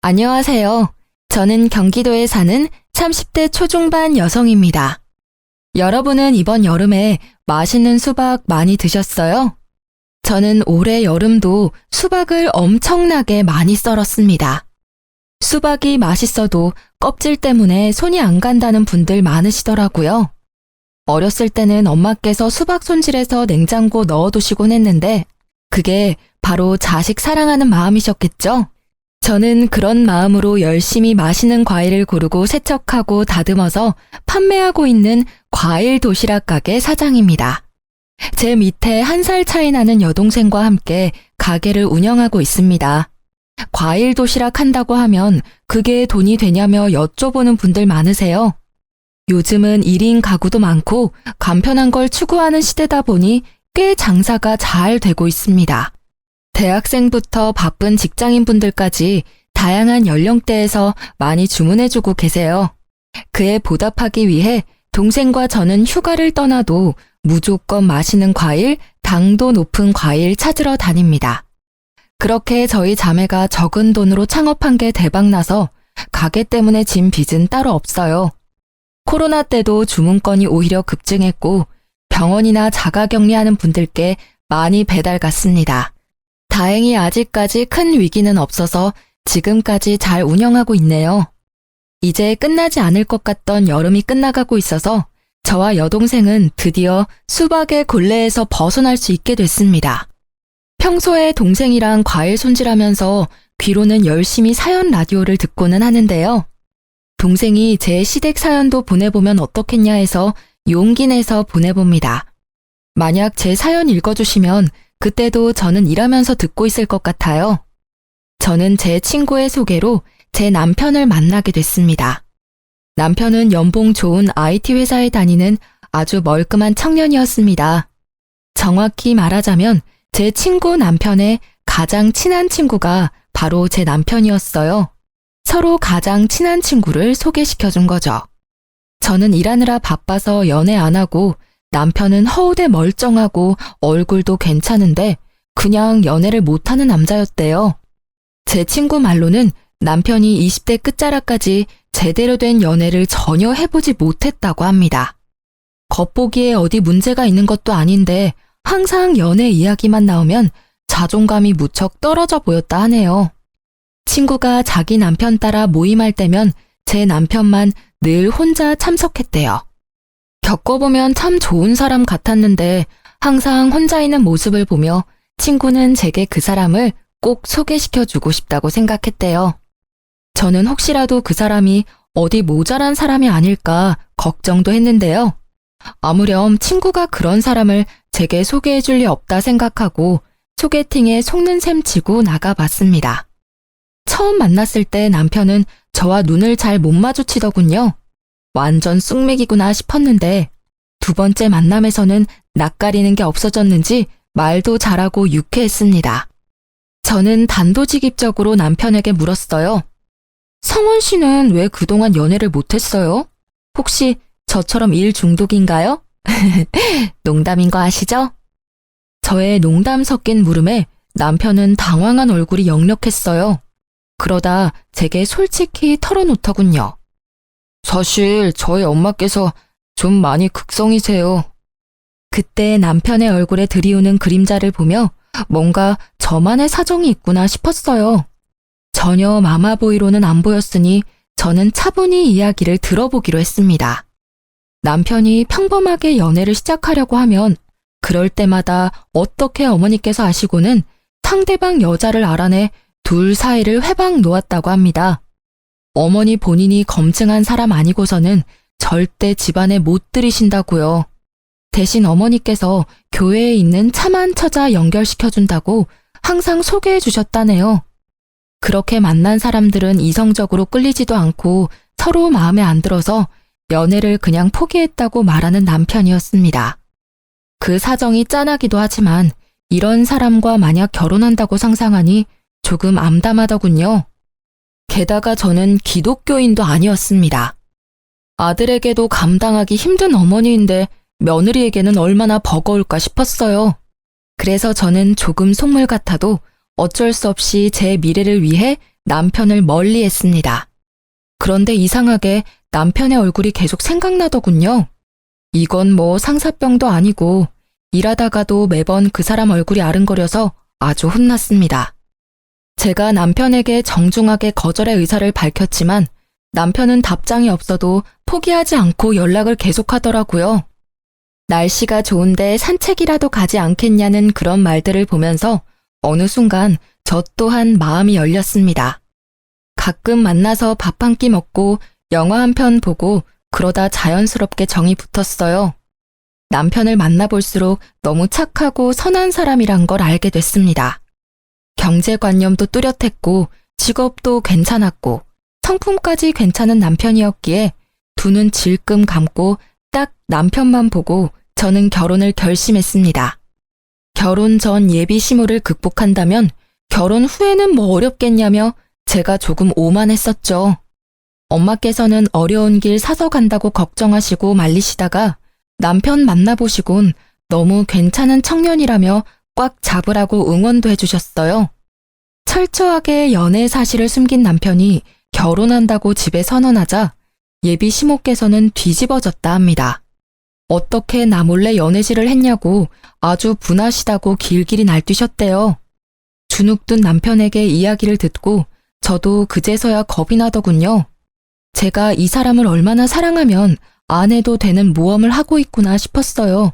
안녕하세요. 저는 경기도에 사는 30대 초중반 여성입니다. 여러분은 이번 여름에 맛있는 수박 많이 드셨어요? 저는 올해 여름도 수박을 엄청나게 많이 썰었습니다. 수박이 맛있어도 껍질 때문에 손이 안 간다는 분들 많으시더라고요. 어렸을 때는 엄마께서 수박 손질해서 냉장고 넣어두시곤 했는데 그게 바로 자식 사랑하는 마음이셨겠죠? 저는 그런 마음으로 열심히 맛있는 과일을 고르고 세척하고 다듬어서 판매하고 있는 과일 도시락 가게 사장입니다. 제 밑에 1살 차이 나는 여동생과 함께 가게를 운영하고 있습니다. 과일 도시락 한다고 하면 그게 돈이 되냐며 여쭤보는 분들 많으세요. 요즘은 1인 가구도 많고 간편한 걸 추구하는 시대다 보니 꽤 장사가 잘 되고 있습니다. 대학생부터 바쁜 직장인분들까지 다양한 연령대에서 많이 주문해주고 계세요. 그에 보답하기 위해 동생과 저는 휴가를 떠나도 무조건 맛있는 과일, 당도 높은 과일 찾으러 다닙니다. 그렇게 저희 자매가 적은 돈으로 창업한 게 대박나서 가게 때문에 진 빚은 따로 없어요. 코로나 때도 주문건이 오히려 급증했고 병원이나 자가격리하는 분들께 많이 배달 갔습니다. 다행히 아직까지 큰 위기는 없어서 지금까지 잘 운영하고 있네요. 이제 끝나지 않을 것 같던 여름이 끝나가고 있어서 저와 여동생은 드디어 수박의 곤래에서 벗어날 수 있게 됐습니다. 평소에 동생이랑 과일 손질하면서 귀로는 열심히 사연 라디오를 듣고는 하는데요. 동생이 제 시댁 사연도 보내보면 어떻겠냐 해서 용기 내서 보내봅니다. 만약 제 사연 읽어주시면 그때도 저는 일하면서 듣고 있을 것 같아요. 저는 제 친구의 소개로 제 남편을 만나게 됐습니다. 남편은 연봉 좋은 IT 회사에 다니는 아주 멀끔한 청년이었습니다. 정확히 말하자면 제 친구 남편의 가장 친한 친구가 바로 제 남편이었어요. 서로 가장 친한 친구를 소개시켜준 거죠. 저는 일하느라 바빠서 연애 안 하고 남편은 허우대 멀쩡하고 얼굴도 괜찮은데 그냥 연애를 못하는 남자였대요. 제 친구 말로는 남편이 20대 끝자락까지 제대로 된 연애를 전혀 해보지 못했다고 합니다. 겉보기에 어디 문제가 있는 것도 아닌데 항상 연애 이야기만 나오면 자존감이 무척 떨어져 보였다 하네요. 친구가 자기 남편 따라 모임할 때면 제 남편만 늘 혼자 참석했대요. 겪어보면 참 좋은 사람 같았는데 항상 혼자 있는 모습을 보며 친구는 제게 그 사람을 꼭 소개시켜주고 싶다고 생각했대요. 저는 혹시라도 그 사람이 어디 모자란 사람이 아닐까 걱정도 했는데요. 아무렴 친구가 그런 사람을 제게 소개해줄 리 없다 생각하고 소개팅에 속는 셈 치고 나가봤습니다. 처음 만났을 때 남편은 저와 눈을 잘 못 마주치더군요. 완전 쑥맥이구나 싶었는데 두 번째 만남에서는 낯가리는 게 없어졌는지 말도 잘하고 유쾌했습니다. 저는 단도직입적으로 남편에게 물었어요. 성원 씨는 왜 그동안 연애를 못했어요? 혹시 저처럼 일 중독인가요? 농담인 거 아시죠? 저의 농담 섞인 물음에 남편은 당황한 얼굴이 역력했어요. 그러다 제게 솔직히 털어놓더군요. 사실 저희 엄마께서 좀 많이 극성이세요. 그때 남편의 얼굴에 드리우는 그림자를 보며 뭔가 저만의 사정이 있구나 싶었어요. 전혀 마마보이로는 안 보였으니 저는 차분히 이야기를 들어보기로 했습니다. 남편이 평범하게 연애를 시작하려고 하면 그럴 때마다 어떻게 어머니께서 아시고는 상대방 여자를 알아내 둘 사이를 회방 놓았다고 합니다. 어머니 본인이 검증한 사람 아니고서는 절대 집안에 못 들이신다고요. 대신 어머니께서 교회에 있는 참한 처자 연결시켜준다고 항상 소개해 주셨다네요. 그렇게 만난 사람들은 이성적으로 끌리지도 않고 서로 마음에 안 들어서 연애를 그냥 포기했다고 말하는 남편이었습니다. 그 사정이 짠하기도 하지만 이런 사람과 만약 결혼한다고 상상하니 조금 암담하더군요. 게다가 저는 기독교인도 아니었습니다. 아들에게도 감당하기 힘든 어머니인데 며느리에게는 얼마나 버거울까 싶었어요. 그래서 저는 조금 속물 같아도 어쩔 수 없이 제 미래를 위해 남편을 멀리 했습니다. 그런데 이상하게 남편의 얼굴이 계속 생각나더군요. 이건 뭐 상사병도 아니고 일하다가도 매번 그 사람 얼굴이 아른거려서 아주 혼났습니다. 제가 남편에게 정중하게 거절의 의사를 밝혔지만 남편은 답장이 없어도 포기하지 않고 연락을 계속하더라고요. 날씨가 좋은데 산책이라도 가지 않겠냐는 그런 말들을 보면서 어느 순간 저 또한 마음이 열렸습니다. 가끔 만나서 밥 한 끼 먹고 영화 한 편 보고 그러다 자연스럽게 정이 붙었어요. 남편을 만나볼수록 너무 착하고 선한 사람이란 걸 알게 됐습니다. 경제관념도 뚜렷했고 직업도 괜찮았고 성품까지 괜찮은 남편이었기에 두 눈 질끔 감고 딱 남편만 보고 저는 결혼을 결심했습니다. 결혼 전 예비 시무를 극복한다면 결혼 후에는 뭐 어렵겠냐며 제가 조금 오만했었죠. 엄마께서는 어려운 길 사서 간다고 걱정하시고 말리시다가 남편 만나보시곤 너무 괜찮은 청년이라며 꽉 잡으라고 응원도 해주셨어요. 철저하게 연애 사실을 숨긴 남편이 결혼한다고 집에 선언하자 예비 시모께서는 뒤집어졌다 합니다. 어떻게 나 몰래 연애질을 했냐고 아주 분하시다고 길길이 날뛰셨대요. 주눅든 남편에게 이야기를 듣고 저도 그제서야 겁이 나더군요. 제가 이 사람을 얼마나 사랑하면 안 해도 되는 모험을 하고 있구나 싶었어요.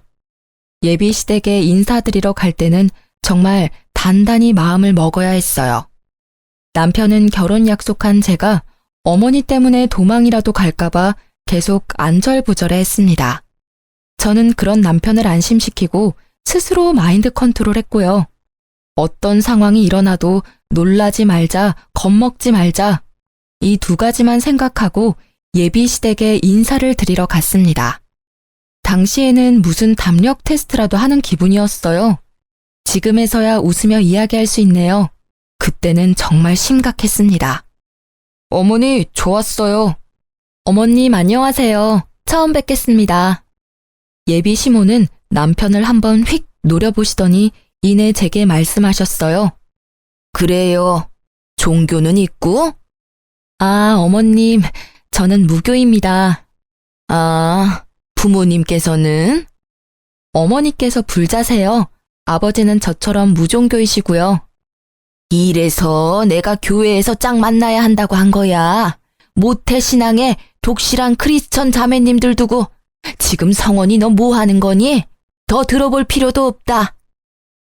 예비 시댁에 인사드리러 갈 때는 정말 단단히 마음을 먹어야 했어요. 남편은 결혼 약속한 제가 어머니 때문에 도망이라도 갈까봐 계속 안절부절해 했습니다. 저는 그런 남편을 안심시키고 스스로 마인드 컨트롤했고요. 어떤 상황이 일어나도 놀라지 말자, 겁먹지 말자. 이 두 가지만 생각하고 예비 시댁에 인사를 드리러 갔습니다. 당시에는 무슨 담력 테스트라도 하는 기분이었어요. 지금에서야 웃으며 이야기할 수 있네요. 그때는 정말 심각했습니다. 어머니, 좋았어요. 어머님, 안녕하세요. 처음 뵙겠습니다. 예비 시모는 남편을 한번 휙 노려보시더니 이내 제게 말씀하셨어요. 그래요. 종교는 있고? 아, 어머님, 저는 무교입니다. 아, 부모님께서는? 어머니께서 불자세요. 아버지는 저처럼 무종교이시고요. 이래서 내가 교회에서 짝 만나야 한다고 한 거야. 모태신앙에 독실한 크리스천 자매님들 두고 지금 성원이 너 뭐 하는 거니? 더 들어볼 필요도 없다.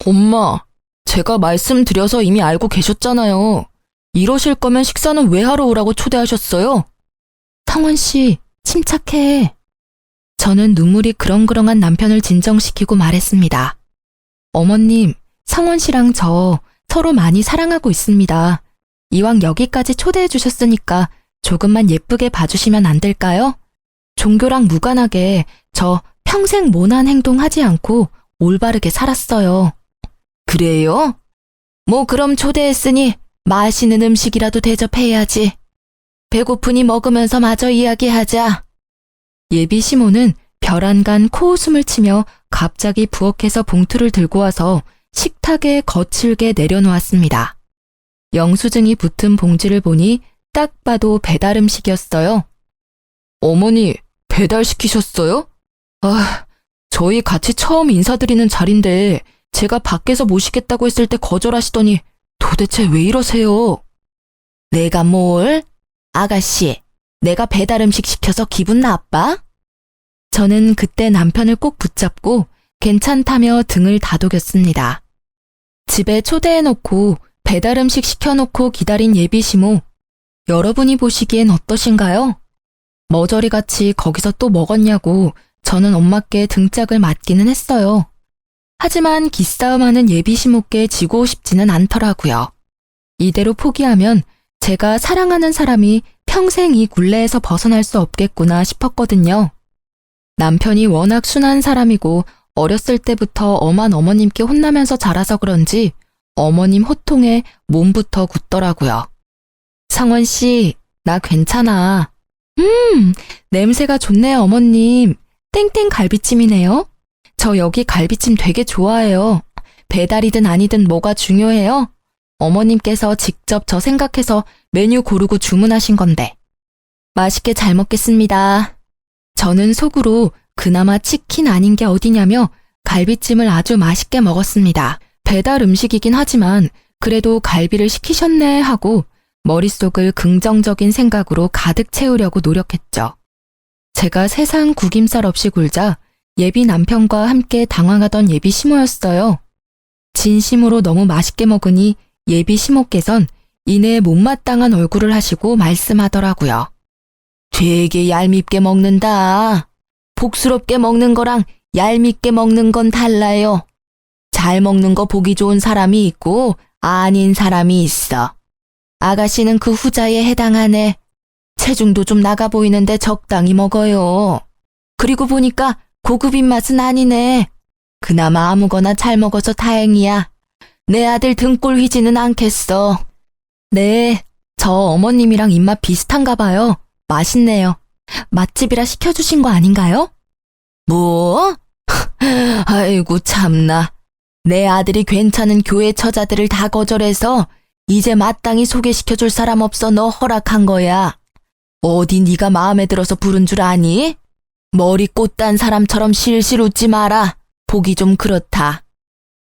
엄마, 제가 말씀드려서 이미 알고 계셨잖아요. 이러실 거면 식사는 왜 하러 오라고 초대하셨어요? 성원 씨, 침착해. 저는 눈물이 그렁그렁한 남편을 진정시키고 말했습니다. 어머님, 성원 씨랑 저 서로 많이 사랑하고 있습니다. 이왕 여기까지 초대해 주셨으니까 조금만 예쁘게 봐주시면 안 될까요? 종교랑 무관하게 저 평생 모난 행동 하지 않고 올바르게 살았어요. 그래요? 뭐 그럼 초대했으니 맛있는 음식이라도 대접해야지. 배고프니 먹으면서 마저 이야기하자. 예비 시모는 벼란간 코웃음을 치며 갑자기 부엌에서 봉투를 들고 와서 식탁에 거칠게 내려놓았습니다. 영수증이 붙은 봉지를 보니 딱 봐도 배달 음식이었어요. 어머니, 배달시키셨어요? 아, 저희 같이 처음 인사드리는 자리인데 제가 밖에서 모시겠다고 했을 때 거절하시더니 도대체 왜 이러세요? 내가 뭘? 아가씨, 내가 배달 음식 시켜서 기분 나빠? 저는 그때 남편을 꼭 붙잡고 괜찮다며 등을 다독였습니다. 집에 초대해놓고 배달 음식 시켜놓고 기다린 예비 시모, 여러분이 보시기엔 어떠신가요? 머저리같이 거기서 또 먹었냐고 저는 엄마께 등짝을 맞기는 했어요. 하지만 기싸움하는 예비 시모께 지고 싶지는 않더라고요. 이대로 포기하면 제가 사랑하는 사람이 평생 이 굴레에서 벗어날 수 없겠구나 싶었거든요. 남편이 워낙 순한 사람이고 어렸을 때부터 엄한 어머님께 혼나면서 자라서 그런지 어머님 호통에 몸부터 굳더라고요. 상원 씨, 나 괜찮아. 냄새가 좋네요, 어머님. 땡땡 갈비찜이네요. 저 여기 갈비찜 되게 좋아해요. 배달이든 아니든 뭐가 중요해요? 어머님께서 직접 저 생각해서 메뉴 고르고 주문하신 건데. 맛있게 잘 먹겠습니다. 저는 속으로 그나마 치킨 아닌 게 어디냐며 갈비찜을 아주 맛있게 먹었습니다. 배달 음식이긴 하지만 그래도 갈비를 시키셨네 하고 머릿속을 긍정적인 생각으로 가득 채우려고 노력했죠. 제가 세상 구김살 없이 굴자 예비 남편과 함께 당황하던 예비 시모였어요. 진심으로 너무 맛있게 먹으니 예비 시모께선 이내 못마땅한 얼굴을 하시고 말씀하더라고요. 되게 얄밉게 먹는다. 복스럽게 먹는 거랑 얄밉게 먹는 건 달라요. 잘 먹는 거 보기 좋은 사람이 있고 아닌 사람이 있어. 아가씨는 그 후자에 해당하네. 체중도 좀 나가 보이는데 적당히 먹어요. 그리고 보니까 고급 입맛은 아니네. 그나마 아무거나 잘 먹어서 다행이야. 내 아들 등골 휘지는 않겠어. 네, 저 어머님이랑 입맛 비슷한가 봐요. 맛있네요. 맛집이라 시켜주신 거 아닌가요? 뭐? 아이고 참나. 내 아들이 괜찮은 교회 처자들을 다 거절해서 이제 마땅히 소개시켜줄 사람 없어 너 허락한 거야. 어디 네가 마음에 들어서 부른 줄 아니? 머리 꽃단 사람처럼 실실 웃지 마라. 보기 좀 그렇다.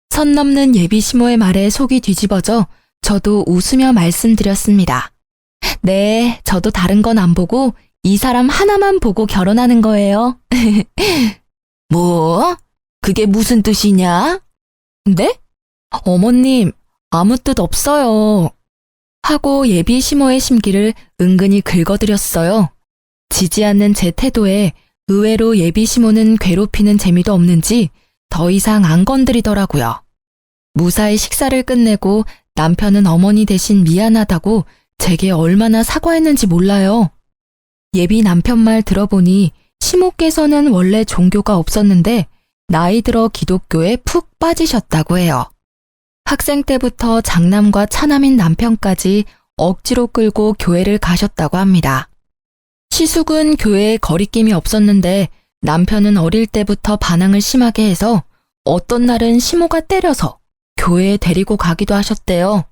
선 넘는 예비 시모의 말에 속이 뒤집어져 저도 웃으며 말씀드렸습니다. 네, 저도 다른 건 안 보고 이 사람 하나만 보고 결혼하는 거예요. 뭐? 그게 무슨 뜻이냐? 네? 어머님, 아무 뜻 없어요. 하고 예비 시모의 심기를 은근히 긁어드렸어요. 지지 않는 제 태도에 의외로 예비 시모는 괴롭히는 재미도 없는지 더 이상 안 건드리더라고요. 무사히 식사를 끝내고 남편은 어머니 대신 미안하다고 제게 얼마나 사과했는지 몰라요. 예비 남편 말 들어보니 시모께서는 원래 종교가 없었는데 나이 들어 기독교에 푹 빠지셨다고 해요. 학생 때부터 장남과 차남인 남편까지 억지로 끌고 교회를 가셨다고 합니다. 시숙은 교회에 거리낌이 없었는데 남편은 어릴 때부터 반항을 심하게 해서 어떤 날은 시모가 때려서 교회에 데리고 가기도 하셨대요.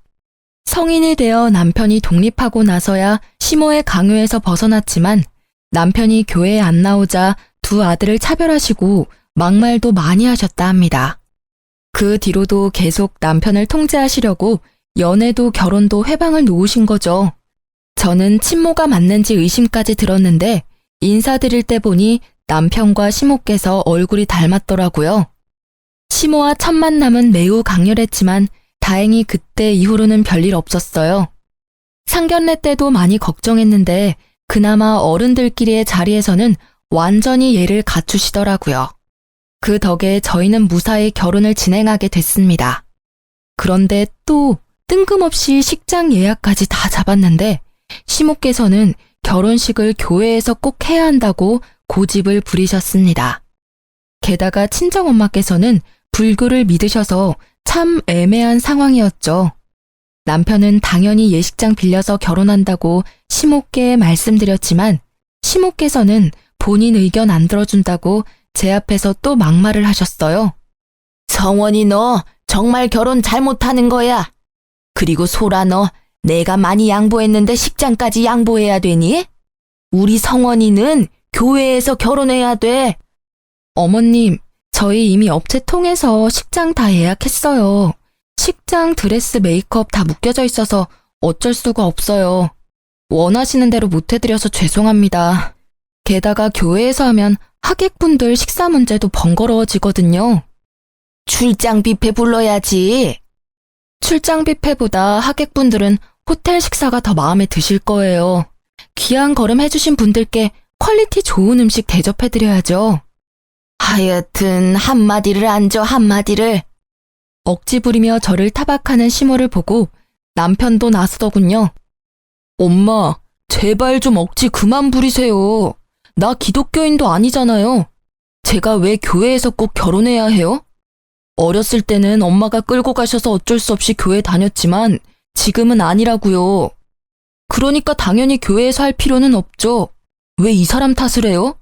성인이 되어 남편이 독립하고 나서야 시모의 강요에서 벗어났지만 남편이 교회에 안 나오자 두 아들을 차별하시고 막말도 많이 하셨다 합니다. 그 뒤로도 계속 남편을 통제하시려고 연애도 결혼도 회방을 놓으신 거죠. 저는 친모가 맞는지 의심까지 들었는데 인사드릴 때 보니 남편과 시모께서 얼굴이 닮았더라고요. 시모와 첫 만남은 매우 강렬했지만 다행히 그때 이후로는 별일 없었어요. 상견례 때도 많이 걱정했는데 그나마 어른들끼리의 자리에서는 완전히 예를 갖추시더라고요. 그 덕에 저희는 무사히 결혼을 진행하게 됐습니다. 그런데 또 뜬금없이 식장 예약까지 다 잡았는데 시모께서는 결혼식을 교회에서 꼭 해야 한다고 고집을 부리셨습니다. 게다가 친정엄마께서는 불교를 믿으셔서 참 애매한 상황이었죠. 남편은 당연히 예식장 빌려서 결혼한다고 시모께 말씀드렸지만 시모께서는 본인 의견 안 들어준다고 제 앞에서 또 막말을 하셨어요. 성원이 너 정말 결혼 잘못하는 거야. 그리고 소라 너 내가 많이 양보했는데 식장까지 양보해야 되니? 우리 성원이는 교회에서 결혼해야 돼. 어머님, 저희 이미 업체 통해서 식장 다 예약했어요. 식장, 드레스, 메이크업 다 묶여져 있어서 어쩔 수가 없어요. 원하시는 대로 못 해드려서 죄송합니다. 게다가 교회에서 하면 하객분들 식사 문제도 번거로워지거든요. 출장 뷔페 불러야지. 출장 뷔페보다 하객분들은 호텔 식사가 더 마음에 드실 거예요. 귀한 걸음 해주신 분들께 퀄리티 좋은 음식 대접해드려야죠. 하여튼 한마디를 안 줘 한마디를. 억지 부리며 저를 타박하는 시모를 보고 남편도 나서더군요. 엄마, 제발 좀 억지 그만 부리세요. 나 기독교인도 아니잖아요. 제가 왜 교회에서 꼭 결혼해야 해요? 어렸을 때는 엄마가 끌고 가셔서 어쩔 수 없이 교회 다녔지만 지금은 아니라고요. 그러니까 당연히 교회에서 할 필요는 없죠. 왜 이 사람 탓을 해요?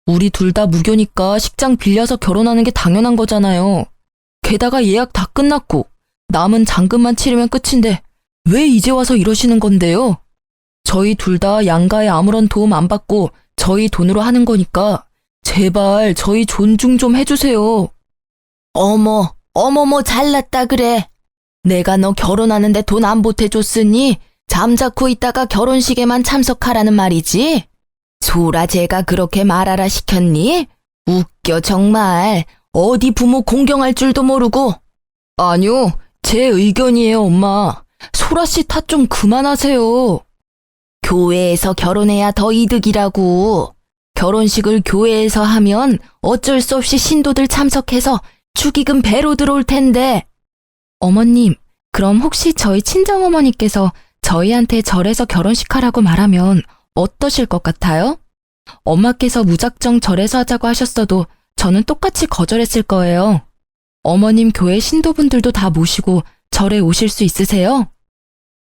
우리 둘 다 무교니까 식장 빌려서 결혼하는 게 당연한 거잖아요. 게다가 예약 다 끝났고 남은 잔금만 치르면 끝인데 왜 이제 와서 이러시는 건데요? 저희 둘 다 양가에 아무런 도움 안 받고 저희 돈으로 하는 거니까 제발 저희 존중 좀 해주세요. 어머머 잘났다 그래. 내가 너 결혼하는데 돈 안 보태줬으니 잠자코 있다가 결혼식에만 참석하라는 말이지? 소라 제가 그렇게 말하라 시켰니? 웃겨 정말. 어디 부모 공경할 줄도 모르고. 아니요, 제 의견이에요 엄마. 소라 씨 탓 좀 그만하세요. 교회에서 결혼해야 더 이득이라고. 결혼식을 교회에서 하면 어쩔 수 없이 신도들 참석해서 축의금 배로 들어올 텐데. 어머님, 그럼 혹시 저희 친정어머니께서 저희한테 절에서 결혼식 하라고 말하면 어떠실 것 같아요? 엄마께서 무작정 절에서 하자고 하셨어도 저는 똑같이 거절했을 거예요. 어머님 교회 신도분들도 다 모시고 절에 오실 수 있으세요?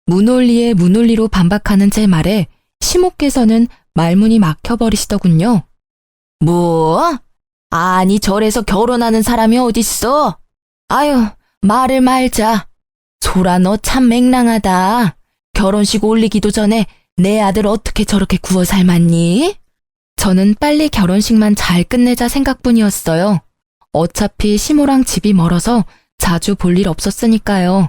무논리에 무논리로 반박하는 제 말에 시모께서는 말문이 막혀버리시더군요. 뭐? 아니 절에서 결혼하는 사람이 어딨어? 아유, 말을 말자. 소라 너 참 맹랑하다. 결혼식 올리기도 전에 내 아들 어떻게 저렇게 구워 삶았니? 저는 빨리 결혼식만 잘 끝내자 생각뿐이었어요. 어차피 시모랑 집이 멀어서 자주 볼 일 없었으니까요.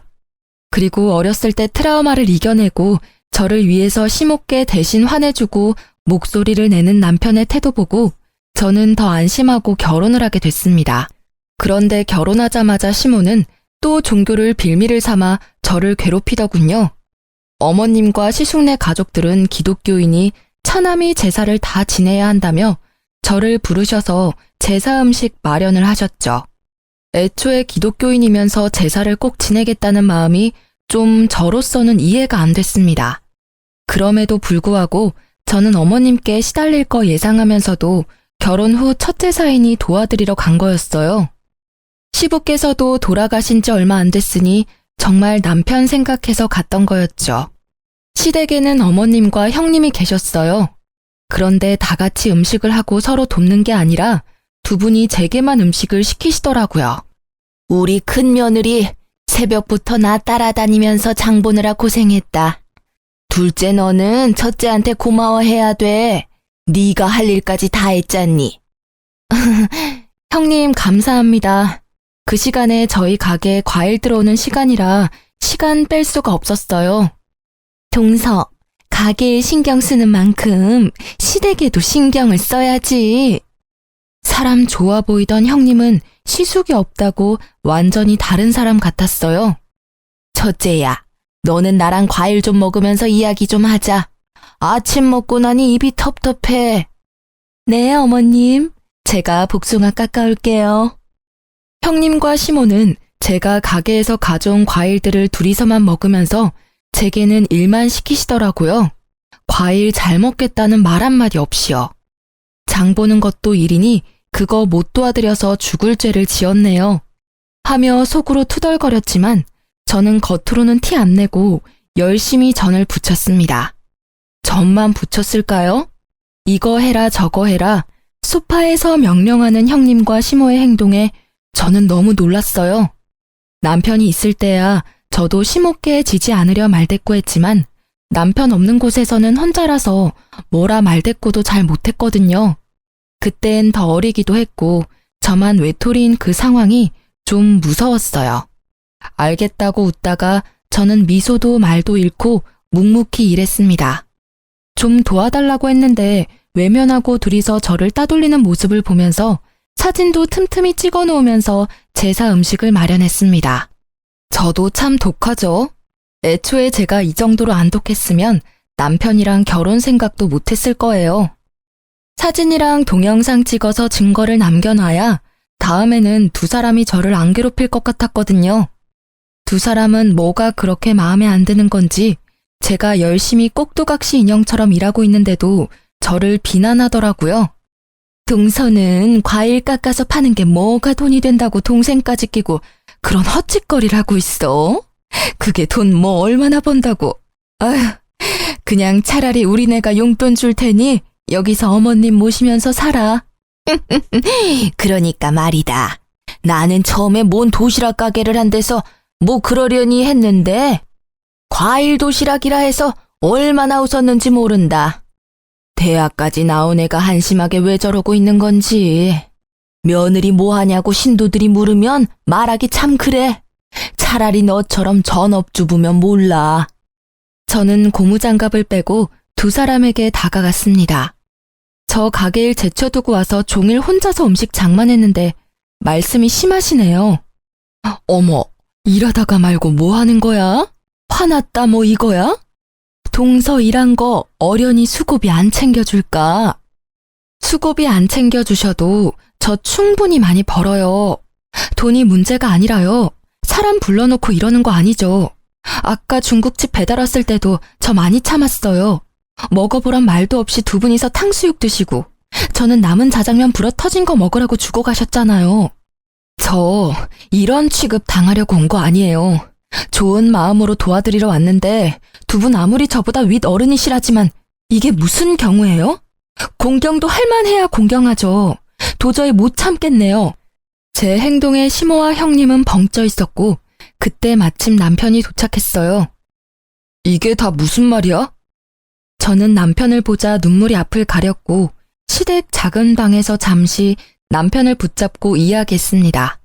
그리고 어렸을 때 트라우마를 이겨내고 저를 위해서 시모께 대신 화내주고 목소리를 내는 남편의 태도 보고 저는 더 안심하고 결혼을 하게 됐습니다. 그런데 결혼하자마자 시모는 또 종교를 빌미를 삼아 저를 괴롭히더군요. 어머님과 시숙네 가족들은 기독교인이 처남이 제사를 다 지내야 한다며 저를 부르셔서 제사 음식 마련을 하셨죠. 애초에 기독교인이면서 제사를 꼭 지내겠다는 마음이 좀 저로서는 이해가 안 됐습니다. 그럼에도 불구하고 저는 어머님께 시달릴 거 예상하면서도 결혼 후 첫 제사이니 도와드리러 간 거였어요. 시부께서도 돌아가신 지 얼마 안 됐으니 정말 남편 생각해서 갔던 거였죠. 시댁에는 어머님과 형님이 계셨어요. 그런데 다 같이 음식을 하고 서로 돕는 게 아니라 두 분이 제게만 음식을 시키시더라고요. 우리 큰 며느리 새벽부터 나 따라다니면서 장 보느라 고생했다. 둘째 너는 첫째한테 고마워해야 돼. 네가 할 일까지 다 했잖니. 형님 감사합니다. 그 시간에 저희 가게에 과일 들어오는 시간이라 시간 뺄 수가 없었어요. 동서, 가게에 신경 쓰는 만큼 시댁에도 신경을 써야지. 사람 좋아 보이던 형님은 시숙이 없다고 완전히 다른 사람 같았어요. 첫째야, 너는 나랑 과일 좀 먹으면서 이야기 좀 하자. 아침 먹고 나니 입이 텁텁해. 네, 어머님. 제가 복숭아 깎아올게요. 형님과 시모는 제가 가게에서 가져온 과일들을 둘이서만 먹으면서 제게는 일만 시키시더라고요. 과일 잘 먹겠다는 말 한마디 없이요. 장 보는 것도 일이니 그거 못 도와드려서 죽을 죄를 지었네요. 하며 속으로 투덜거렸지만 저는 겉으로는 티 안 내고 열심히 전을 부쳤습니다. 전만 부쳤을까요? 이거 해라 저거 해라 소파에서 명령하는 형님과 시모의 행동에 저는 너무 놀랐어요. 남편이 있을 때야 저도 시모께 지지 않으려 말대꾸했지만 남편 없는 곳에서는 혼자라서 뭐라 말대꾸도 잘 못했거든요. 그땐 더 어리기도 했고 저만 외톨이인 그 상황이 좀 무서웠어요. 알겠다고 웃다가 저는 미소도 말도 잃고 묵묵히 일했습니다. 좀 도와달라고 했는데 외면하고 둘이서 저를 따돌리는 모습을 보면서 사진도 틈틈이 찍어 놓으면서 제사 음식을 마련했습니다. 저도 참 독하죠. 애초에 제가 이 정도로 안 독했으면 남편이랑 결혼 생각도 못했을 거예요. 사진이랑 동영상 찍어서 증거를 남겨놔야 다음에는 두 사람이 저를 안 괴롭힐 것 같았거든요. 두 사람은 뭐가 그렇게 마음에 안 드는 건지 제가 열심히 꼭두각시 인형처럼 일하고 있는데도 저를 비난하더라고요. 동서는 과일 깎아서 파는 게 뭐가 돈이 된다고 동생까지 끼고 그런 헛짓거리를 하고 있어? 그게 돈 뭐 얼마나 번다고. 아휴, 그냥 차라리 우리네가 용돈 줄 테니 여기서 어머님 모시면서 살아. 그러니까 말이다. 나는 처음에 뭔 도시락 가게를 한 데서 뭐 그러려니 했는데 과일 도시락이라 해서 얼마나 웃었는지 모른다. 대학까지 나온 애가 한심하게 왜 저러고 있는 건지. 며느리 뭐 하냐고 신도들이 물으면 말하기 참 그래. 차라리 너처럼 전업주부면 몰라. 저는 고무장갑을 빼고 두 사람에게 다가갔습니다. 저 가게일 제쳐두고 와서 종일 혼자서 음식 장만했는데 말씀이 심하시네요. 어머, 일하다가 말고 뭐 하는 거야? 화났다 뭐 이거야? 동서 일한 거 어련히 수고비 안 챙겨줄까? 수고비 안 챙겨주셔도 저 충분히 많이 벌어요. 돈이 문제가 아니라요. 사람 불러놓고 이러는 거 아니죠. 아까 중국집 배달 왔을 때도 저 많이 참았어요. 먹어보란 말도 없이 두 분이서 탕수육 드시고 저는 남은 자장면 불어 터진 거 먹으라고 주고 가셨잖아요. 저 이런 취급 당하려고 온 거 아니에요. 좋은 마음으로 도와드리러 왔는데 두 분 아무리 저보다 윗 어른이시라지만 이게 무슨 경우예요? 공경도 할 만해야 공경하죠. 도저히 못 참겠네요. 제 행동에 시모와 형님은 벙쪄 있었고 그때 마침 남편이 도착했어요. 이게 다 무슨 말이야? 저는 남편을 보자 눈물이 앞을 가렸고 시댁 작은 방에서 잠시 남편을 붙잡고 이야기했습니다.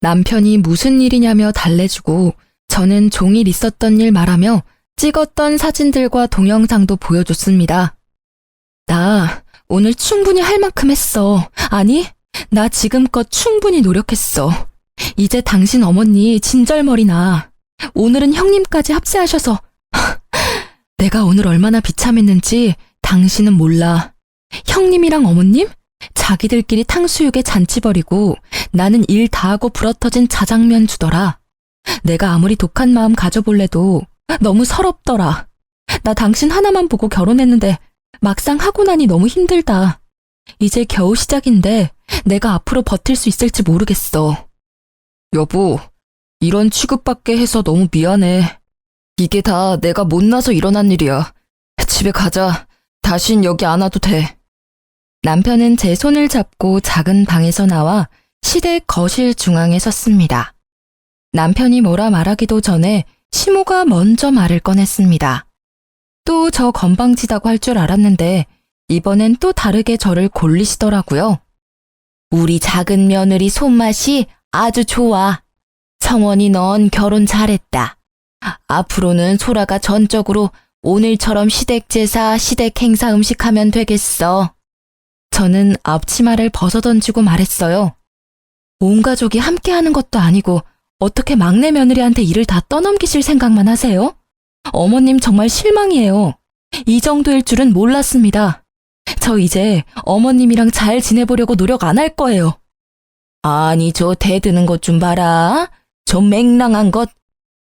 남편이 무슨 일이냐며 달래주고 저는 종일 있었던 일 말하며 찍었던 사진들과 동영상도 보여줬습니다. 나 오늘 충분히 할 만큼 했어. 아니, 나 지금껏 충분히 노력했어. 이제 당신 어머니 진절머리 나. 오늘은 형님까지 합세하셔서 내가 오늘 얼마나 비참했는지 당신은 몰라. 형님이랑 어머님? 자기들끼리 탕수육에 잔치 벌이고 나는 일 다하고 불어터진 자장면 주더라. 내가 아무리 독한 마음 가져볼래도 너무 서럽더라. 나 당신 하나만 보고 결혼했는데 막상 하고 나니 너무 힘들다. 이제 겨우 시작인데 내가 앞으로 버틸 수 있을지 모르겠어. 여보, 이런 취급받게 해서 너무 미안해. 이게 다 내가 못나서 일어난 일이야. 집에 가자. 다신 여기 안 와도 돼. 남편은 제 손을 잡고 작은 방에서 나와 시댁 거실 중앙에 섰습니다. 남편이 뭐라 말하기도 전에 시모가 먼저 말을 꺼냈습니다. 또 저 건방지다고 할 줄 알았는데 이번엔 또 다르게 저를 골리시더라고요. 우리 작은 며느리 손맛이 아주 좋아. 성원이 넌 결혼 잘했다. 앞으로는 소라가 전적으로 오늘처럼 시댁 제사, 시댁 행사 음식하면 되겠어. 저는 앞치마를 벗어던지고 말했어요. 온 가족이 함께 하는 것도 아니고 어떻게 막내 며느리한테 일을 다 떠넘기실 생각만 하세요? 어머님 정말 실망이에요. 이 정도일 줄은 몰랐습니다. 저 이제 어머님이랑 잘 지내보려고 노력 안 할 거예요. 아니, 저 대드는 것 좀 봐라. 저 맹랑한 것.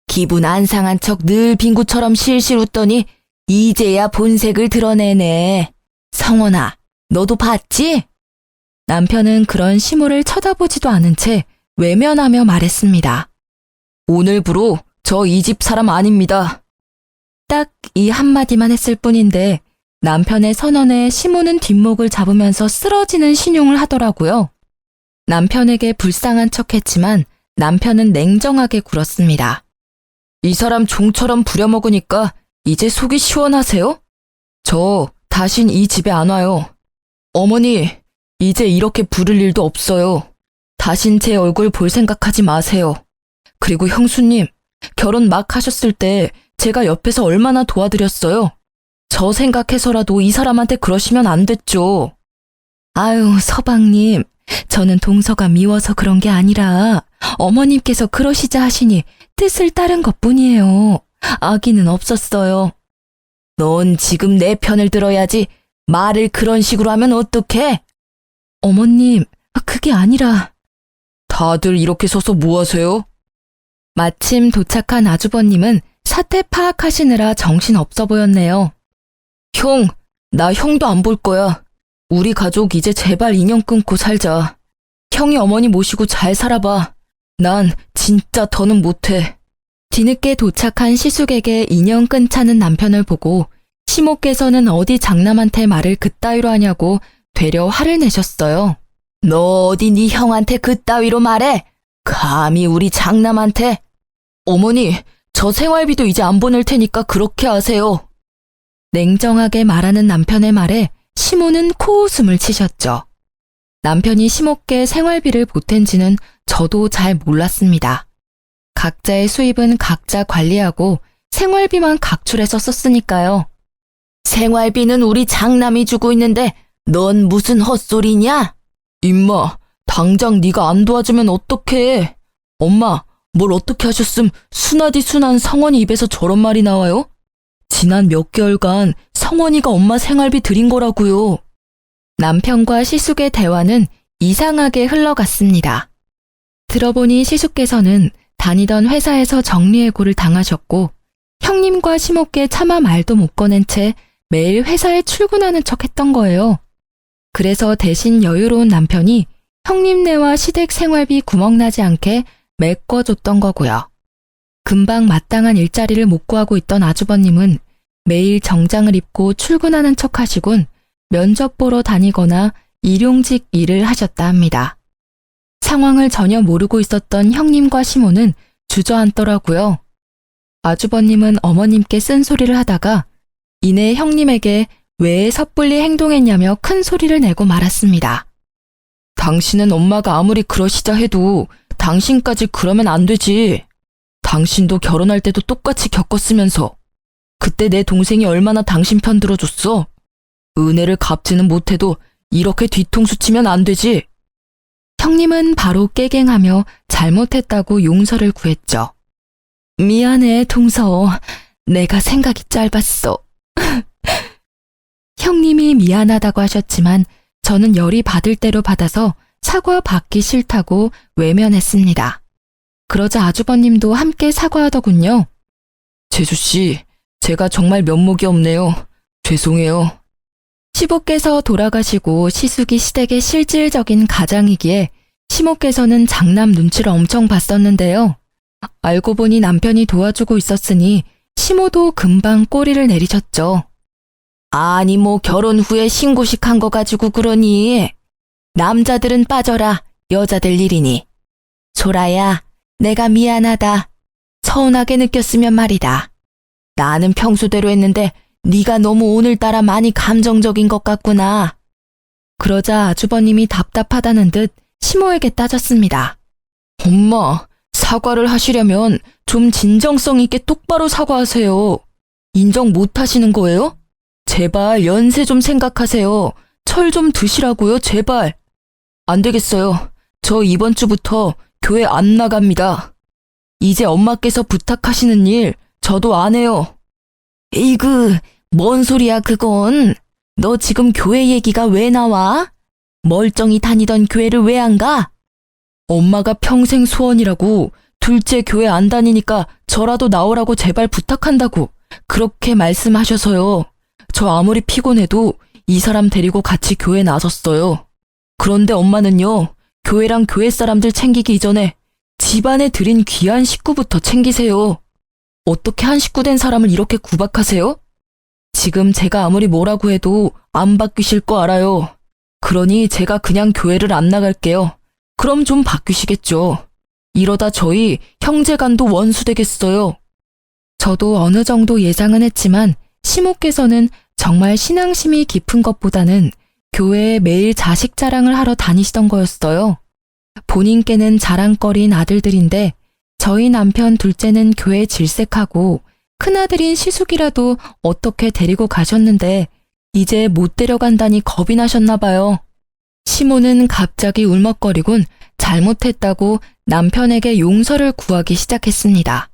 기분 안 상한 척 늘 빙구처럼 실실 웃더니 이제야 본색을 드러내네. 성원아, 너도 봤지? 남편은 그런 시모를 쳐다보지도 않은 채 외면하며 말했습니다. 오늘부로 저 이 집 사람 아닙니다. 딱 이 한마디만 했을 뿐인데 남편의 선언에 시모는 뒷목을 잡으면서 쓰러지는 신용을 하더라고요. 남편에게 불쌍한 척했지만 남편은 냉정하게 굴었습니다. 이 사람 종처럼 부려먹으니까 이제 속이 시원하세요? 저 다신 이 집에 안 와요. 어머니, 이제 이렇게 부를 일도 없어요. 다신 제 얼굴 볼 생각하지 마세요. 그리고 형수님, 결혼 막 하셨을 때 제가 옆에서 얼마나 도와드렸어요. 저 생각해서라도 이 사람한테 그러시면 안 됐죠. 아유, 서방님, 저는 동서가 미워서 그런 게 아니라 어머님께서 그러시자 하시니 뜻을 따른 것뿐이에요. 악의는 없었어요. 넌 지금 내 편을 들어야지. 말을 그런 식으로 하면 어떡해? 어머님, 그게 아니라. 다들 이렇게 서서 뭐 하세요? 마침 도착한 아주버님은 사태 파악하시느라 정신 없어 보였네요. 형, 나 형도 안 볼 거야. 우리 가족 이제 제발 인연 끊고 살자. 형이 어머니 모시고 잘 살아봐. 난 진짜 더는 못해. 뒤늦게 도착한 시숙에게 인연 끊자는 남편을 보고 시모께서는 어디 장남한테 말을 그따위로 하냐고 되려 화를 내셨어요. 너 어디 네 형한테 그따위로 말해? 감히 우리 장남한테? 어머니, 저 생활비도 이제 안 보낼 테니까 그렇게 하세요. 냉정하게 말하는 남편의 말에 시모는 코웃음을 치셨죠. 남편이 시모께 생활비를 보탠지는 저도 잘 몰랐습니다. 각자의 수입은 각자 관리하고 생활비만 각출해서 썼으니까요. 생활비는 우리 장남이 주고 있는데 넌 무슨 헛소리냐? 임마, 당장 네가 안 도와주면 어떡해. 엄마, 뭘 어떻게 하셨음 순하디 순한 성원이 입에서 저런 말이 나와요? 지난 몇 개월간 성원이가 엄마 생활비 드린 거라고요. 남편과 시숙의 대화는 이상하게 흘러갔습니다. 들어보니 시숙께서는 다니던 회사에서 정리해고를 당하셨고 형님과 시모께 차마 말도 못 꺼낸 채 매일 회사에 출근하는 척 했던 거예요. 그래서 대신 여유로운 남편이 형님네와 시댁 생활비 구멍나지 않게 메꿔줬던 거고요. 금방 마땅한 일자리를 못 구하고 있던 아주버님은 매일 정장을 입고 출근하는 척 하시곤 면접 보러 다니거나 일용직 일을 하셨다 합니다. 상황을 전혀 모르고 있었던 형님과 시모는 주저앉더라고요. 아주버님은 어머님께 쓴소리를 하다가 이내 형님에게 왜 섣불리 행동했냐며 큰 소리를 내고 말았습니다. 당신은 엄마가 아무리 그러시자 해도 당신까지 그러면 안 되지. 당신도 결혼할 때도 똑같이 겪었으면서 그때 내 동생이 얼마나 당신 편 들어줬어. 은혜를 갚지는 못해도 이렇게 뒤통수 치면 안 되지. 형님은 바로 깨갱하며 잘못했다고 용서를 구했죠. 미안해, 동서. 내가 생각이 짧았어. 형님이 미안하다고 하셨지만 저는 열이 받을 대로 받아서 사과 받기 싫다고 외면했습니다. 그러자 아주버님도 함께 사과하더군요. 재수씨, 제가 정말 면목이 없네요. 죄송해요. 시부께서 돌아가시고 시숙이 시댁의 실질적인 가장이기에 시모께서는 장남 눈치를 엄청 봤었는데요. 알고 보니 남편이 도와주고 있었으니 시모도 금방 꼬리를 내리셨죠. 아니 뭐 결혼 후에 신고식 한 거 가지고 그러니. 남자들은 빠져라, 여자들 일이니. 소라야, 내가 미안하다. 서운하게 느꼈으면 말이다. 나는 평소대로 했는데 네가 너무 오늘따라 많이 감정적인 것 같구나. 그러자 아주버님이 답답하다는 듯 시모에게 따졌습니다. 엄마, 사과를 하시려면 좀 진정성 있게 똑바로 사과하세요. 인정 못 하시는 거예요? 제발 연세 좀 생각하세요. 철 좀 드시라고요, 제발. 안 되겠어요. 저 이번 주부터 교회 안 나갑니다. 이제 엄마께서 부탁하시는 일 저도 안 해요. 에이그, 뭔 소리야 그건. 너 지금 교회 얘기가 왜 나와? 멀쩡히 다니던 교회를 왜 안 가? 엄마가 평생 소원이라고 둘째 교회 안 다니니까 저라도 나오라고 제발 부탁한다고 그렇게 말씀하셔서요. 저 아무리 피곤해도 이 사람 데리고 같이 교회 나섰어요. 그런데 엄마는요, 교회랑 교회 사람들 챙기기 이전에 집안에 들인 귀한 식구부터 챙기세요. 어떻게 한 식구 된 사람을 이렇게 구박하세요? 지금 제가 아무리 뭐라고 해도 안 바뀌실 거 알아요. 그러니 제가 그냥 교회를 안 나갈게요. 그럼 좀 바뀌시겠죠. 이러다 저희 형제간도 원수 되겠어요. 저도 어느 정도 예상은 했지만 시모께서는 정말 신앙심이 깊은 것보다는 교회에 매일 자식 자랑을 하러 다니시던 거였어요. 본인께는 자랑거리인 아들들인데 저희 남편 둘째는 교회 질색하고 큰아들인 시숙이라도 어떻게 데리고 가셨는데 이제 못 데려간다니 겁이 나셨나 봐요. 시모는 갑자기 울먹거리곤 잘못했다고 남편에게 용서를 구하기 시작했습니다.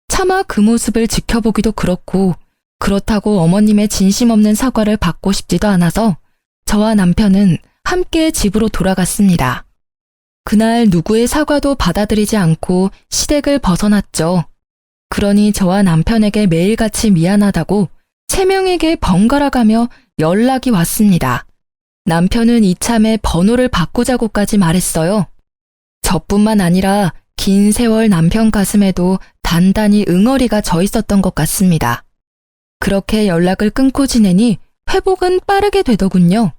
차마 그 모습을 지켜보기도 그렇고 그렇다고 어머님의 진심 없는 사과를 받고 싶지도 않아서 저와 남편은 함께 집으로 돌아갔습니다. 그날 누구의 사과도 받아들이지 않고 시댁을 벗어났죠. 그러니 저와 남편에게 매일같이 미안하다고 3명에게 번갈아 가며 연락이 왔습니다. 남편은 이참에 번호를 바꾸자고까지 말했어요. 저뿐만 아니라 긴 세월 남편 가슴에도 단단히 응어리가 져 있었던 것 같습니다. 그렇게 연락을 끊고 지내니 회복은 빠르게 되더군요.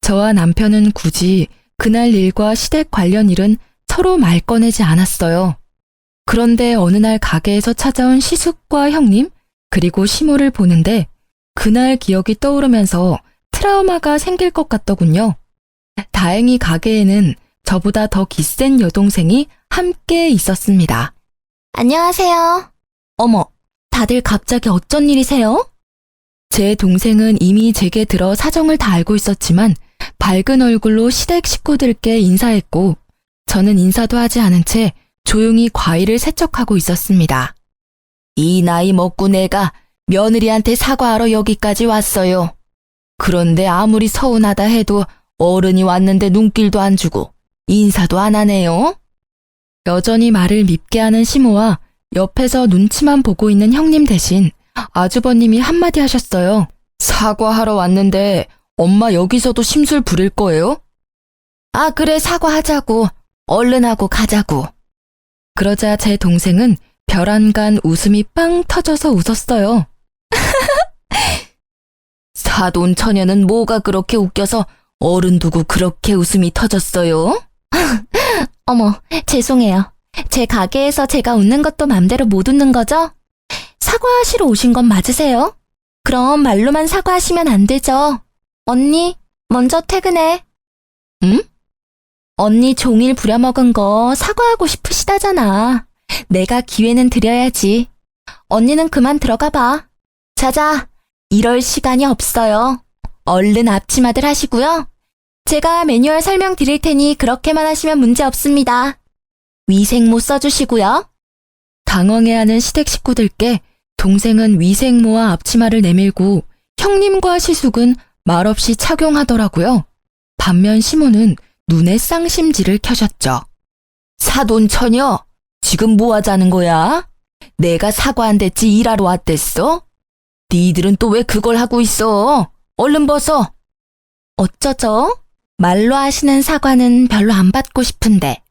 저와 남편은 굳이 그날 일과 시댁 관련 일은 서로 말 꺼내지 않았어요. 그런데 어느 날 가게에서 찾아온 시숙과 형님, 그리고 시모를 보는데 그날 기억이 떠오르면서 트라우마가 생길 것 같더군요. 다행히 가게에는 저보다 더 기센 여동생이 함께 있었습니다. 안녕하세요. 어머, 다들 갑자기 어쩐 일이세요? 제 동생은 이미 제게 들어 사정을 다 알고 있었지만 밝은 얼굴로 시댁 식구들께 인사했고 저는 인사도 하지 않은 채 조용히 과일을 세척하고 있었습니다. 이 나이 먹고 내가 며느리한테 사과하러 여기까지 왔어요. 그런데 아무리 서운하다 해도 어른이 왔는데 눈길도 안 주고 인사도 안 하네요. 여전히 말을 밉게 하는 시모와 옆에서 눈치만 보고 있는 형님 대신 아주버님이 한마디 하셨어요. 사과하러 왔는데 엄마 여기서도 심술 부릴 거예요? 아, 그래, 사과하자고. 얼른 하고 가자고. 그러자 제 동생은 별안간 웃음이 빵 터져서 웃었어요. 사돈 처녀는 뭐가 그렇게 웃겨서 어른 두고 그렇게 웃음이 터졌어요? 어머, 죄송해요. 제 가게에서 제가 웃는 것도 맘대로 못 웃는 거죠? 사과하시러 오신 건 맞으세요? 그럼 말로만 사과하시면 안 되죠. 언니, 먼저 퇴근해. 응? 언니 종일 부려먹은 거 사과하고 싶으시다잖아. 내가 기회는 드려야지. 언니는 그만 들어가 봐. 자자, 이럴 시간이 없어요. 얼른 앞치마들 하시고요. 제가 매뉴얼 설명 드릴 테니 그렇게만 하시면 문제 없습니다. 위생모 써주시고요. 당황해하는 시댁 식구들께 동생은 위생모와 앞치마를 내밀고 형님과 시숙은 말없이 착용하더라고요. 반면 시모는 눈에 쌍심지를 켜셨죠. 사돈 처녀, 지금 뭐 하자는 거야? 내가 사과 안 됐지 일하러 왔댔어? 니들은 또 왜 그걸 하고 있어? 얼른 벗어. 어쩌죠? 말로 하시는 사과는 별로 안 받고 싶은데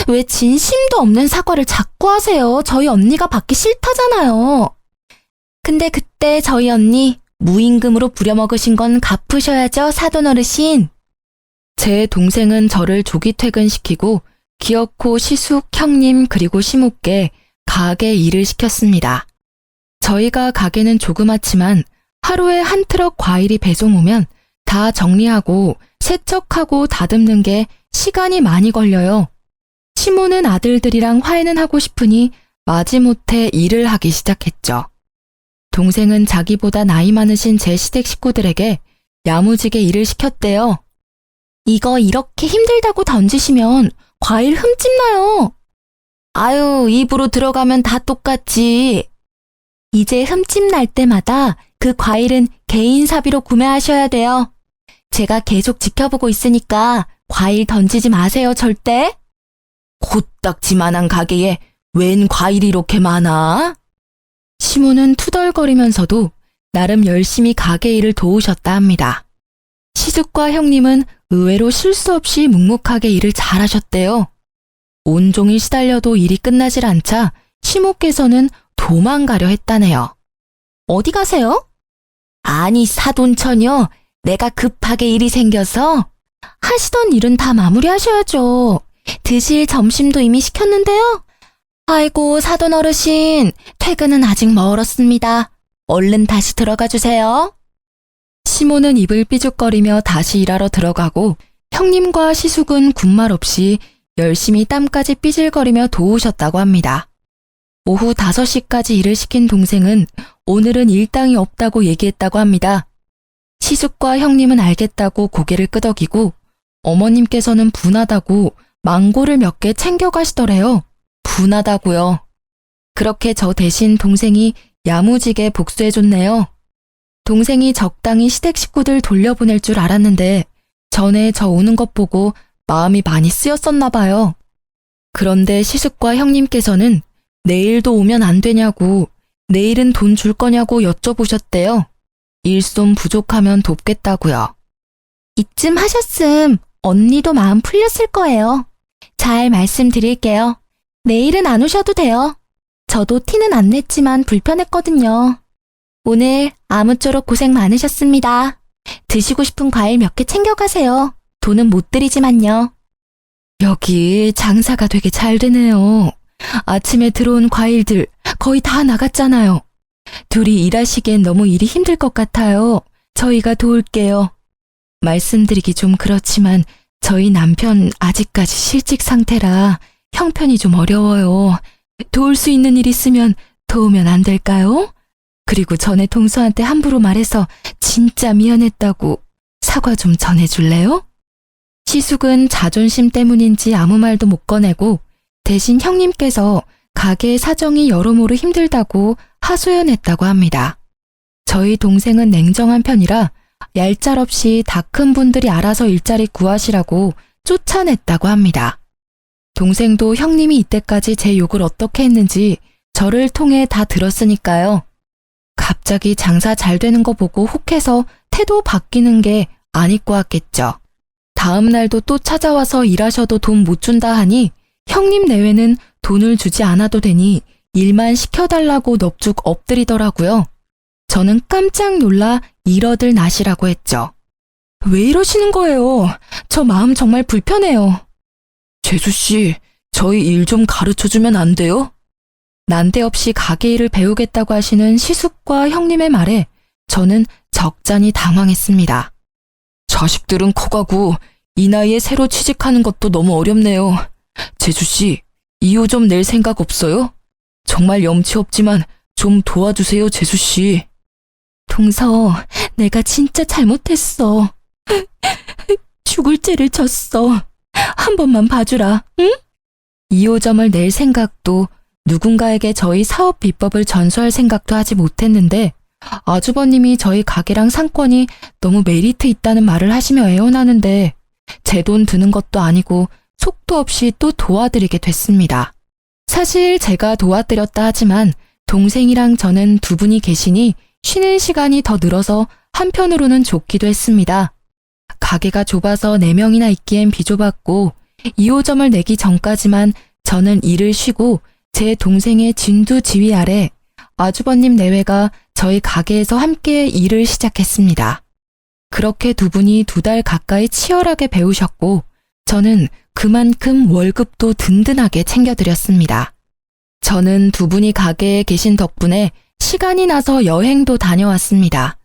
왜 진심도 없는 사과를 자꾸 하세요? 저희 언니가 받기 싫다잖아요. 근데 그때 저희 언니 무임금으로 부려먹으신 건 갚으셔야죠, 사돈 어르신. 제 동생은 저를 조기 퇴근시키고 기어코 시숙, 형님 그리고 시모께 가게 일을 시켰습니다. 저희가 가게는 조그맣지만 하루에 한 트럭 과일이 배송 오면 다 정리하고 세척하고 다듬는 게 시간이 많이 걸려요. 시모는 아들들이랑 화해는 하고 싶으니 마지못해 일을 하기 시작했죠. 동생은 자기보다 나이 많으신 제 시댁 식구들에게 야무지게 일을 시켰대요. 이거 이렇게 힘들다고 던지시면 과일 흠집 나요. 아유, 입으로 들어가면 다 똑같지. 이제 흠집 날 때마다 그 과일은 개인 사비로 구매하셔야 돼요. 제가 계속 지켜보고 있으니까 과일 던지지 마세요, 절대. 코딱지만한 가게에 웬 과일이 이렇게 많아? 시모는 투덜거리면서도 나름 열심히 가게 일을 도우셨다 합니다. 시숙과 형님은 의외로 실수 없이 묵묵하게 일을 잘하셨대요. 온종일 시달려도 일이 끝나질 않자 시모께서는 도망가려 했다네요. 어디 가세요? 아니, 사돈 처녀, 내가 급하게 일이 생겨서. 하시던 일은 다 마무리하셔야죠. 드실 점심도 이미 시켰는데요. 아이고, 사돈 어르신, 퇴근은 아직 멀었습니다. 얼른 다시 들어가 주세요. 시모는 입을 삐죽거리며 다시 일하러 들어가고 형님과 시숙은 군말 없이 열심히 땀까지 삐질거리며 도우셨다고 합니다. 오후 5시까지 일을 시킨 동생은 오늘은 일당이 없다고 얘기했다고 합니다. 시숙과 형님은 알겠다고 고개를 끄덕이고 어머님께서는 분하다고 망고를 몇 개 챙겨가시더래요. 분하다고요. 그렇게 저 대신 동생이 야무지게 복수해줬네요. 동생이 적당히 시댁 식구들 돌려보낼 줄 알았는데 전에 저 오는 것 보고 마음이 많이 쓰였었나 봐요. 그런데 시숙과 형님께서는 내일도 오면 안 되냐고, 내일은 돈 줄 거냐고 여쭤보셨대요. 일손 부족하면 돕겠다고요. 이쯤 하셨음 언니도 마음 풀렸을 거예요. 잘 말씀드릴게요. 내일은 안 오셔도 돼요. 저도 티는 안 냈지만 불편했거든요. 오늘 아무쪼록 고생 많으셨습니다. 드시고 싶은 과일 몇 개 챙겨가세요. 돈은 못 드리지만요. 여기 장사가 되게 잘 되네요. 아침에 들어온 과일들 거의 다 나갔잖아요. 둘이 일하시기엔 너무 일이 힘들 것 같아요. 저희가 도울게요. 말씀드리기 좀 그렇지만 저희 남편 아직까지 실직 상태라 형편이 좀 어려워요. 도울 수 있는 일 있으면 도우면 안 될까요? 그리고 전에 동서한테 함부로 말해서 진짜 미안했다고 사과 좀 전해줄래요? 시숙은 자존심 때문인지 아무 말도 못 꺼내고 대신 형님께서 가게의 사정이 여러모로 힘들다고 하소연했다고 합니다. 저희 동생은 냉정한 편이라 얄짤없이 다 큰 분들이 알아서 일자리 구하시라고 쫓아냈다고 합니다. 동생도 형님이 이때까지 제 욕을 어떻게 했는지 저를 통해 다 들었으니까요. 갑자기 장사 잘 되는 거 보고 혹해서 태도 바뀌는 게 아닐 것 같겠죠. 다음 날도 또 찾아와서 일하셔도 돈 못 준다 하니 형님 내외는 돈을 주지 않아도 되니 일만 시켜달라고 넙죽 엎드리더라고요. 저는 깜짝 놀라 이러들 나시라고 했죠. 왜 이러시는 거예요? 저 마음 정말 불편해요. 재수씨, 저희 일 좀 가르쳐주면 안 돼요? 난데없이 가게 일을 배우겠다고 하시는 시숙과 형님의 말에 저는 적잖이 당황했습니다. 자식들은 커가고 이 나이에 새로 취직하는 것도 너무 어렵네요. 재수씨, 이유 좀 낼 생각 없어요? 정말 염치 없지만 좀 도와주세요, 재수씨. 동서, 내가 진짜 잘못했어. 죽을 죄를 졌어. 한 번만 봐주라, 응? 2호점을 낼 생각도 누군가에게 저희 사업 비법을 전수할 생각도 하지 못했는데 아주버님이 저희 가게랑 상권이 너무 메리트 있다는 말을 하시며 애원하는데 제 돈 드는 것도 아니고 속도 없이 또 도와드리게 됐습니다. 사실 제가 도와드렸다 하지만 동생이랑 저는 두 분이 계시니 쉬는 시간이 더 늘어서 한편으로는 좋기도 했습니다. 가게가 좁아서 4명이나 있기엔 비좁았고 2호점을 내기 전까지만 저는 일을 쉬고 제 동생의 진두지휘 아래 아주버님 내외가 저희 가게에서 함께 일을 시작했습니다. 그렇게 두 분이 2달 가까이 치열하게 배우셨고 저는 그만큼 월급도 든든하게 챙겨드렸습니다. 저는 두 분이 가게에 계신 덕분에 시간이 나서 여행도 다녀왔습니다.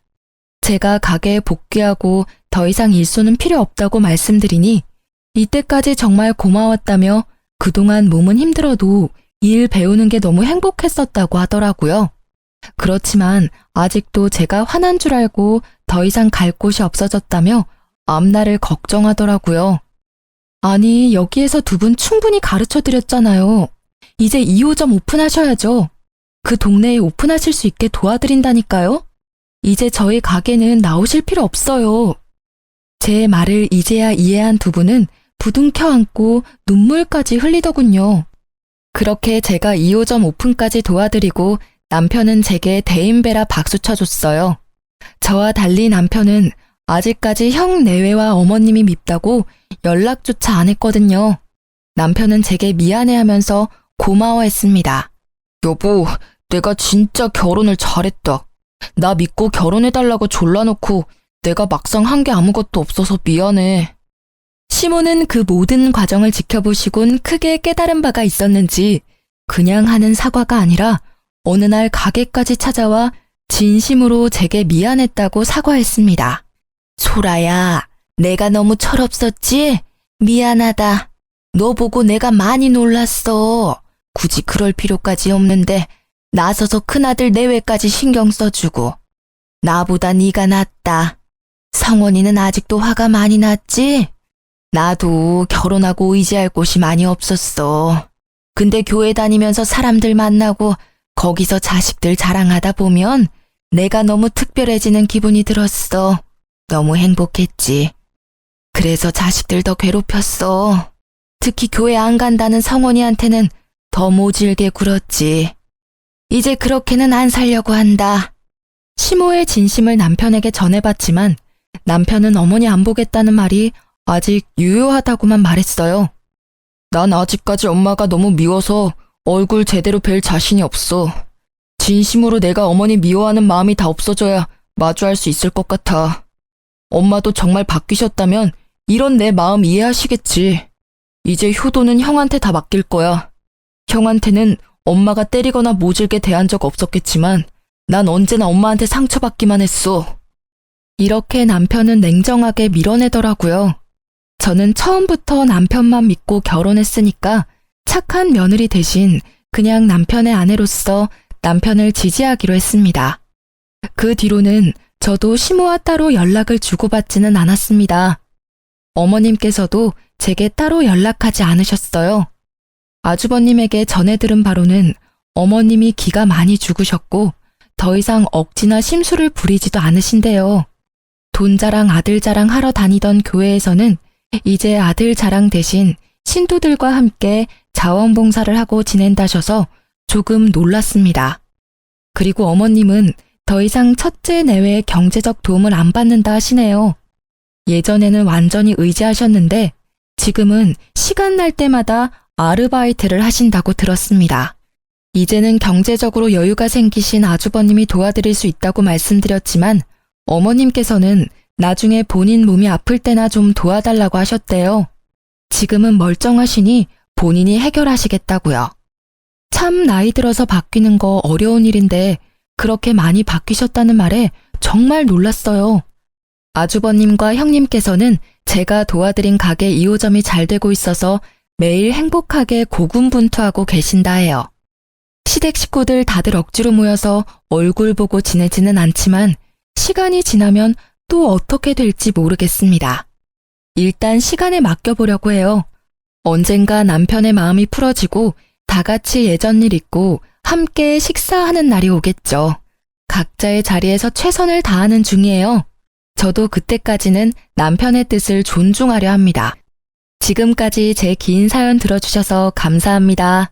제가 가게에 복귀하고 더 이상 일손은 필요 없다고 말씀드리니 이때까지 정말 고마웠다며 그동안 몸은 힘들어도 일 배우는 게 너무 행복했었다고 하더라고요. 그렇지만 아직도 제가 화난 줄 알고 더 이상 갈 곳이 없어졌다며 앞날을 걱정하더라고요. 아니, 여기에서 두 분 충분히 가르쳐드렸잖아요. 이제 2호점 오픈하셔야죠. 그 동네에 오픈하실 수 있게 도와드린다니까요. 이제 저희 가게는 나오실 필요 없어요. 제 말을 이제야 이해한 두 분은 부둥켜 안고 눈물까지 흘리더군요. 그렇게 제가 2호점 오픈까지 도와드리고 남편은 제게 대인배라 박수 쳐줬어요. 저와 달리 남편은 아직까지 형 내외와 어머님이 밉다고 연락조차 안 했거든요. 남편은 제게 미안해하면서 고마워했습니다. 여보, 내가 진짜 결혼을 잘했다. 나 믿고 결혼해달라고 졸라놓고 내가 막상 한 게 아무것도 없어서 미안해. 시모는 그 모든 과정을 지켜보시곤 크게 깨달은 바가 있었는지 그냥 하는 사과가 아니라 어느 날 가게까지 찾아와 진심으로 제게 미안했다고 사과했습니다. 소라야, 내가 너무 철없었지? 미안하다. 너 보고 내가 많이 놀랐어. 굳이 그럴 필요까지 없는데 나서서 큰아들 내외까지 신경 써주고. 나보다 네가 낫다. 성원이는 아직도 화가 많이 났지? 나도 결혼하고 의지할 곳이 많이 없었어. 근데 교회 다니면서 사람들 만나고 거기서 자식들 자랑하다 보면 내가 너무 특별해지는 기분이 들었어. 너무 행복했지. 그래서 자식들 더 괴롭혔어. 특히 교회 안 간다는 성원이한테는 더 모질게 굴었지. 이제 그렇게는 안 살려고 한다. 시모의 진심을 남편에게 전해봤지만 남편은 어머니 안 보겠다는 말이 아직 유효하다고만 말했어요. 난 아직까지 엄마가 너무 미워서 얼굴 제대로 뵐 자신이 없어. 진심으로 내가 어머니 미워하는 마음이 다 없어져야 마주할 수 있을 것 같아. 엄마도 정말 바뀌셨다면 이런 내 마음 이해하시겠지. 이제 효도는 형한테 다 맡길 거야. 형한테는 엄마가 때리거나 모질게 대한 적 없었겠지만 난 언제나 엄마한테 상처받기만 했어. 이렇게 남편은 냉정하게 밀어내더라고요. 저는 처음부터 남편만 믿고 결혼했으니까 착한 며느리 대신 그냥 남편의 아내로서 남편을 지지하기로 했습니다. 그 뒤로는 저도 시모와 따로 연락을 주고받지는 않았습니다. 어머님께서도 제게 따로 연락하지 않으셨어요. 아주버님에게 전해 들은 바로는 어머님이 기가 많이 죽으셨고 더 이상 억지나 심술을 부리지도 않으신대요. 돈 자랑 아들 자랑 하러 다니던 교회에서는 이제 아들 자랑 대신 신도들과 함께 자원봉사를 하고 지낸다셔서 조금 놀랐습니다. 그리고 어머님은 더 이상 첫째 내외의 경제적 도움을 안 받는다 하시네요. 예전에는 완전히 의지하셨는데 지금은 시간 날 때마다 아르바이트를 하신다고 들었습니다. 이제는 경제적으로 여유가 생기신 아주버님이 도와드릴 수 있다고 말씀드렸지만 어머님께서는 나중에 본인 몸이 아플 때나 좀 도와달라고 하셨대요. 지금은 멀쩡하시니 본인이 해결하시겠다고요. 참 나이 들어서 바뀌는 거 어려운 일인데 그렇게 많이 바뀌셨다는 말에 정말 놀랐어요. 아주버님과 형님께서는 제가 도와드린 가게 2호점이 잘 되고 있어서 매일 행복하게 고군분투하고 계신다 해요. 시댁 식구들 다들 억지로 모여서 얼굴 보고 지내지는 않지만 시간이 지나면 또 어떻게 될지 모르겠습니다. 일단 시간에 맡겨보려고 해요. 언젠가 남편의 마음이 풀어지고 다 같이 예전 일 잊고 함께 식사하는 날이 오겠죠. 각자의 자리에서 최선을 다하는 중이에요. 저도 그때까지는 남편의 뜻을 존중하려 합니다. 지금까지 제 긴 사연 들어주셔서 감사합니다.